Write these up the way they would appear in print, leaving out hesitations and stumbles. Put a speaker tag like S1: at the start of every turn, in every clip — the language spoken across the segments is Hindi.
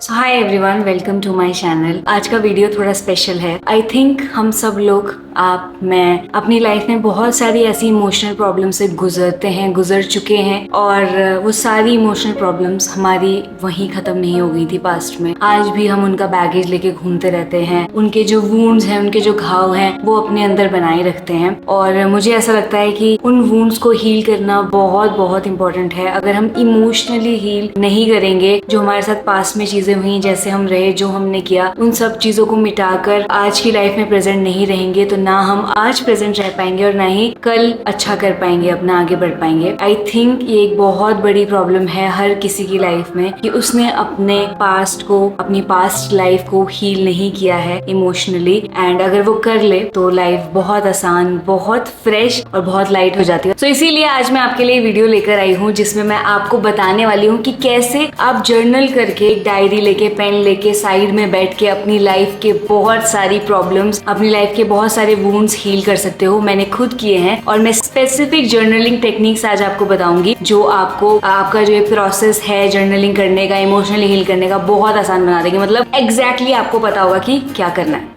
S1: So hi everyone, welcome to my channel. आज का वीडियो थोड़ा स्पेशल है। आई थिंक हम सब लोग, आप, मैं अपनी लाइफ में बहुत सारी ऐसी इमोशनल प्रॉब्लम से गुजर चुके हैं और वो सारी इमोशनल प्रॉब्लम्स हमारी वहीं खत्म नहीं हो गई थी पास्ट में। आज भी हम उनका बैगेज लेके घूमते रहते हैं। उनके जो वुंड्स हैं, उनके जो घाव हैं, वो अपने अंदर बनाए रखते हैं। और मुझे ऐसा लगता है कि उन वुंड्स को हील करना बहुत बहुत इंपॉर्टेंट है। अगर हम इमोशनली हील नहीं करेंगे, जो हमारे साथ पास्ट में चीजें हुई, जैसे हम रहे, जो हमने किया, उन सब चीजों को मिटाकर आज की लाइफ में प्रेजेंट नहीं रहेंगे, तो ना हम आज प्रेजेंट रह पाएंगे और ना ही कल अच्छा कर पाएंगे, अपना आगे बढ़ पाएंगे। आई थिंक ये एक बहुत बड़ी प्रॉब्लम है हर किसी की लाइफ में कि उसने अपने पास्ट को, अपनी पास्ट लाइफ को हील नहीं किया है इमोशनली। एंड अगर वो कर ले तो लाइफ बहुत आसान, बहुत फ्रेश और बहुत लाइट हो जाती है। तो इसीलिए आज मैं आपके लिए वीडियो लेकर आई हूँ जिसमें मैं आपको बताने वाली हूँ कि कैसे आप जर्नल करके, डायरी लेके, पेन लेके, साइड में बैठ के अपनी लाइफ के बहुत सारी प्रॉब्लम्स, अपनी लाइफ के बहुत सारे वुंड्स हील कर सकते हो। मैंने खुद किए हैं और मैं स्पेसिफिक जर्नलिंग टेक्निक्स आज आपको बताऊंगी जो आपको आपका जो ये प्रोसेस है जर्नलिंग करने का, इमोशनली हील करने का, बहुत आसान बना देंगे। मतलब एग्जैक्टली आपको पता होगा कि क्या करना है।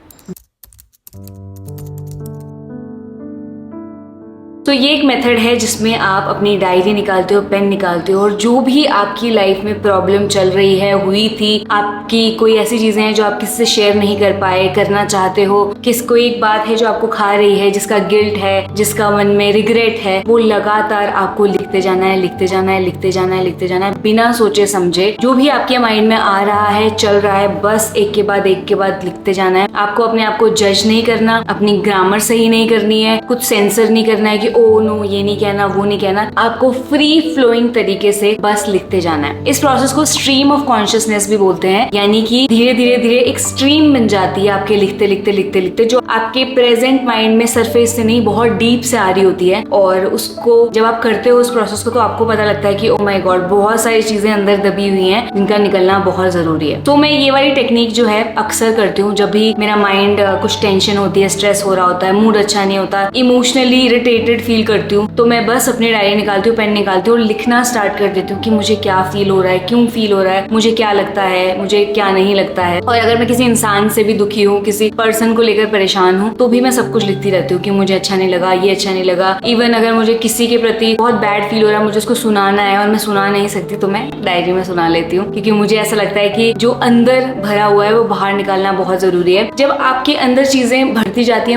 S1: तो ये एक मेथड है जिसमें आप अपनी डायरी निकालते हो, पेन निकालते हो और जो भी आपकी लाइफ में प्रॉब्लम चल रही है, हुई थी, आपकी कोई ऐसी चीजें हैं जो आप किसी से शेयर नहीं कर पाए, करना चाहते हो, कोई एक बात है जो आपको खा रही है, जिसका गिल्ट है, जिसका मन में रिग्रेट है, वो लगातार आपको लिखते जाना है, लिखते जाना है, लिखते जाना है, लिखते जाना है, बिना सोचे समझे। जो भी आपके माइंड में आ रहा है, चल रहा है, बस एक के बाद लिखते जाना है। आपको अपने आप को जज नहीं करना, अपनी ग्रामर सही नहीं करनी है, कुछ सेंसर नहीं करना है कि ओ नो ये नहीं कहना, वो नहीं कहना। आपको फ्री फ्लोइंग तरीके से बस लिखते जाना है। इस प्रोसेस को स्ट्रीम ऑफ कॉन्शियसनेस भी बोलते हैं, यानी कि धीरे धीरे धीरे एक स्ट्रीम बन जाती है आपके लिखते लिखते लिखते लिखते, जो आपके प्रेजेंट माइंड में सरफेस से नहीं, बहुत डीप से आ रही होती है। और उसको जब आप करते हो उस प्रोसेस को, तो आपको पता लगता है कि ओ माय गॉड, बहुत सारी चीजें अंदर दबी हुई हैं जिनका निकलना बहुत जरूरी है। तो मैं ये वाली टेक्निक जो है अक्सर करती हूँ जब भी मेरा माइंड कुछ टेंशन होती है, स्ट्रेस हो रहा होता है, मूड अच्छा नहीं होता, इमोशनली इरिटेटेड फील करती हूँ, तो मैं बस अपनी डायरी निकालती हूँ, पेन निकालती हूँ और लिखना स्टार्ट कर देती हूँ कि मुझे क्या फील हो रहा है, क्यों फील हो रहा है, मुझे क्या लगता है, मुझे क्या नहीं लगता है। और अगर मैं किसी इंसान से भी दुखी हूँ, किसी पर्सन को लेकर परेशान हूँ, तो भी मैं सब कुछ लिखती रहती हूँ कि मुझे अच्छा नहीं लगा, ये अच्छा नहीं लगा। इवन अगर मुझे किसी के प्रति बहुत बैड फील हो रहा है, मुझे उसको सुनाना है और मैं सुना नहीं सकती, तो मैं डायरी में सुना लेती हूँ, क्योंकि मुझे ऐसा लगता है कि जो अंदर भरा हुआ है वो बाहर निकालना बहुत जरूरी है। जब आपके अंदर चीजें भरती जाती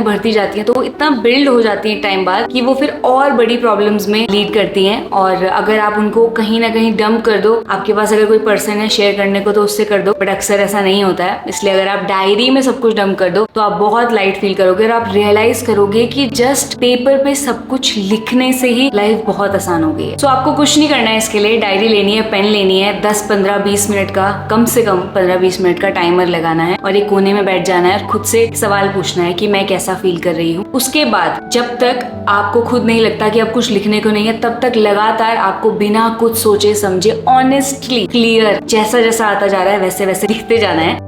S1: हैं तो वो इतना बिल्ड हो जाती है टाइम बाद कि वो फिर और बड़ी प्रॉब्लम्स में लीड करती हैं। और अगर आप उनको कहीं ना कहीं डंप कर दो, आपके पास अगर कोई पर्सन है शेयर करने को, तो उससे कर दो, बट अक्सर ऐसा नहीं होता है। इसलिए अगर आप डायरी में सब कुछ डंप कर दो तो आप बहुत लाइट फील करोगे और आप रियलाइज करोगे कि जस्ट पेपर पे सब कुछ लिखने से ही लाइफ बहुत आसान हो गई है। सो आपको कुछ नहीं करना है, इसके लिए डायरी लेनी है, पेन लेनी है, 10, 15, 20 मिनट का, कम से कम 15-20 मिनट का टाइमर लगाना है और एक कोने में बैठ जाना है और खुद से सवाल पूछना है कि मैं कैसा फील कर रही हूँ। उसके बाद जब तक आपको खुद नहीं लगता कि अब कुछ लिखने को नहीं है, तब तक लगातार आपको बिना कुछ सोचे समझे, ऑनेस्टली, क्लियर, जैसा जैसा आता जा रहा है वैसे वैसे लिखते जाना है।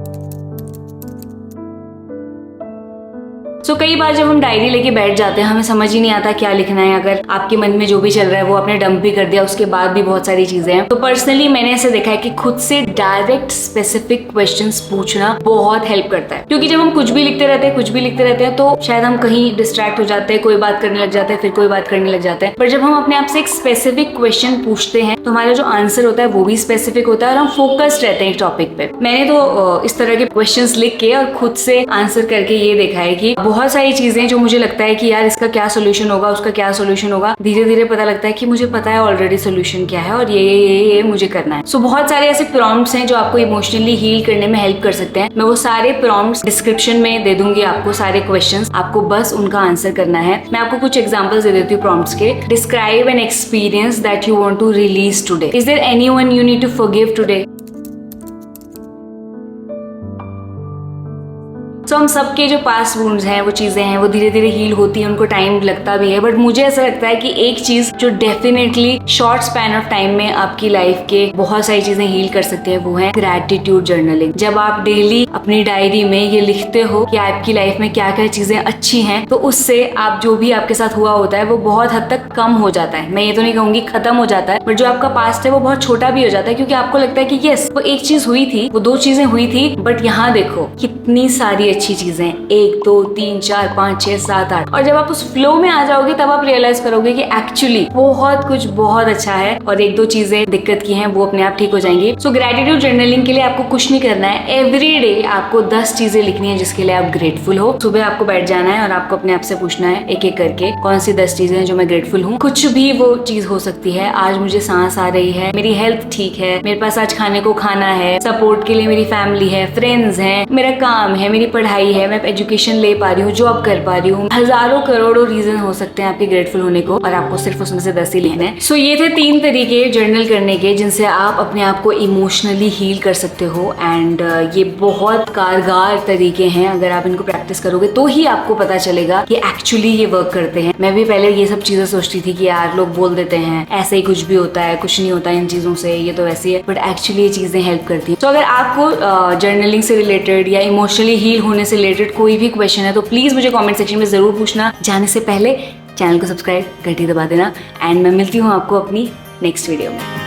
S1: सो कई बार जब हम डायरी लेके बैठ जाते हैं, हमें समझ ही नहीं आता क्या लिखना है। अगर आपके मन में जो भी चल रहा है वो आपने डंप भी कर दिया, उसके बाद भी बहुत सारी चीजें हैं। तो पर्सनली मैंने ऐसे देखा है कि खुद से डायरेक्ट स्पेसिफिक क्वेश्चंस पूछना बहुत हेल्प करता है, क्योंकि जब हम कुछ भी लिखते रहते हैं तो शायद हम कहीं डिस्ट्रैक्ट हो जाते हैं, कोई बात करने लग जाते हैं, फिर कोई बात करने लग जाते हैं। पर जब हम अपने आप से एक स्पेसिफिक क्वेश्चन पूछते हैं तो हमारा जो आंसर होता है वो भी स्पेसिफिक होता है और हम फोकस्ड रहते हैं एक टॉपिक पे। मैंने तो इस तरह के क्वेश्चंस लिख के और खुद से आंसर करके ये देखा है कि बहुत सारी चीजें जो मुझे लगता है कि यार इसका क्या सोल्यूशन होगा, उसका क्या सोल्यूशन होगा, धीरे धीरे पता लगता है कि मुझे पता है ऑलरेडी सोल्यूशन क्या है और ये मुझे करना है। सो बहुत सारे ऐसे प्रॉम्प्ट्स हैं जो आपको इमोशनली हील करने में हेल्प कर सकते हैं। मैं वो सारे प्रॉम्प्ट्स डिस्क्रिप्शन में दे दूंगी आपको, सारे क्वेश्चंस, आपको बस उनका आंसर करना है। मैं आपको कुछ एग्जांपल्स दे देती हूँ प्रॉम्प्ट्स के। Describe an experience that you want to release today. Is there anyone you need to forgive today? So हम सबके जो पास्ट वुंड्स हैं, वो चीजें हैं, वो धीरे धीरे हील होती है, उनको टाइम लगता भी है, बट मुझे ऐसा लगता है कि एक चीज जो definitely short span of time में आपकी लाइफ के बहुत सारी चीजें हील कर सकते हैं, वो है ग्रैटिट्यूड जर्नलिंग। जब आप डेली अपनी डायरी में ये लिखते हो कि आपकी लाइफ में क्या क्या चीजें अच्छी हैं, तो उससे आप जो भी आपके साथ हुआ होता है वो बहुत हद तक कम हो जाता है। मैं ये तो नहीं कहूंगी खत्म हो जाता है, बट जो आपका पास्ट है वो बहुत छोटा भी हो जाता है, क्योंकि आपको लगता है कि यस, वो एक चीज हुई थी, वो 2 चीजें हुई थी, बट यहाँ देखो कितनी सारी अच्छी चीजें, 1 2 3 4 5 6 7 8, और जब आप उस फ्लो में आ जाओगे तब आप रियलाइज करोगे कि एक्चुअली बहुत कुछ बहुत अच्छा है, और 1 2 चीजें दिक्कत की हैं वो अपने आप ठीक हो जाएंगी। सो ग्रेटिट्यूड जर्नलिंग के लिए आपको कुछ नहीं करना है, एवरी डे आपको 10 चीजें लिखनी है जिसके लिए आप ग्रेटफुल हो। सुबह आपको बैठ जाना है और आपको अपने आप से पूछना है एक एक करके कौन सी 10 चीजें हैं जो मैं ग्रेटफुल हूँ। कुछ भी वो चीज हो सकती है, आज मुझे सांस आ रही है, मेरी हेल्थ ठीक है, मेरे पास आज खाने को खाना है, सपोर्ट के लिए मेरी फैमिली है, फ्रेंड्स हैं, मेरा काम है, मेरी पढ़ाई है, मैं एजुकेशन ले पा रही हूँ, जॉब कर पा रही हूँ। हजारों करोड़ों रीजन हो सकते हैं आपके ग्रेटफुल होने को, और आपको सिर्फ उसमें से 10 ही लेना है। सो ये थे 3 तरीके जर्नल करने के जिनसे आप अपने आप को इमोशनली हील कर सकते हो, एंड ये बहुत कारगर तरीके हैं। अगर आप इनको प्रैक्टिस करोगे तो ही आपको पता चलेगा कि एक्चुअली ये वर्क करते हैं। मैं भी पहले ये सब चीजें सोचती थी कि यार लोग बोल देते हैं ऐसे ही कुछ भी होता है, कुछ नहीं होता इन चीजों से, ये तो वैसी है, बट एक्चुअली ये चीजें हेल्प करती हैं। तो अगर आपको जर्नलिंग से रिलेटेड या इमोशनली हील होने से रिलेटेड कोई भी क्वेश्चन है तो प्लीज मुझे कमेंट सेक्शन में जरूर पूछना। जाने से पहले चैनल को सब्सक्राइब घंटी दबा देना, एंड मैं मिलती हूँ आपको अपनी नेक्स्ट वीडियो में।